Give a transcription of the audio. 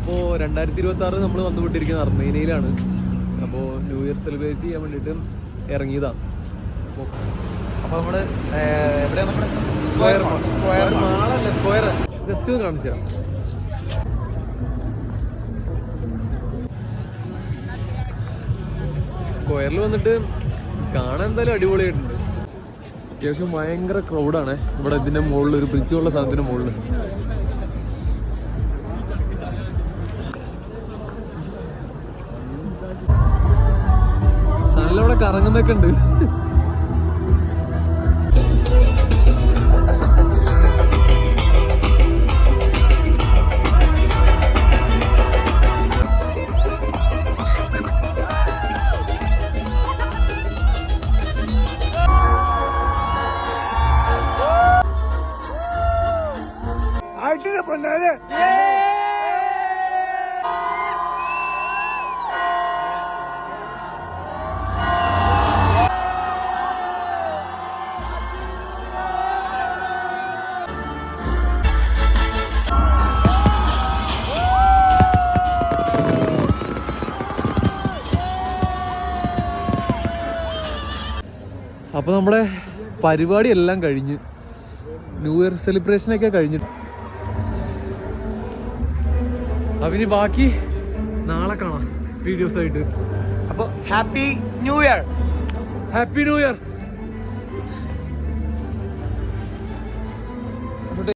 അപ്പോൾ 2026 നമ്മൾ വന്നുകൊണ്ടിരിക്കുന്നത് അർമേനിയയിലാണ്. അപ്പോൾ ന്യൂ ഇയർ സെലിബ്രേറ്റ് ചെയ്യാൻ വേണ്ടിയിട്ട് ഇറങ്ങിയതാണ്. അപ്പോൾ നമ്മൾ എവിടെയാണ് നമ്മുടെ സ്ക്വയർ മാളല്ല, സ്ക്വയർ ജസ്റ്റ് കാണിച്ചു തരാം. സ്ക്വയറിൽ വന്നിട്ട് കാണാൻ എന്തായാലും അടിപൊളിയായിട്ടുണ്ട്. അത്യാവശ്യം ഭയങ്കര ക്രൗഡാണ് ഇവിടെ. ഇതിൻ്റെ മുകളിൽ ഒരു ബ്രിഡ്ജുള്ള സാധനത്തിൻ്റെ മുകളിൽ നല്ല ഇവിടെ കറങ്ങുന്നൊക്കെ ഉണ്ട്. അപ്പോൾ നമ്മുടെ പരിപാടി എല്ലാം കഴിഞ്ഞ് ന്യൂ ഇയർ സെലിബ്രേഷനൊക്കെ കഴിഞ്ഞിട്ട് അപ്പം ഇനി ബാക്കി നാളെ കാണാം വീഡിയോസായിട്ട്. അപ്പോൾ happy new year. Happy new year.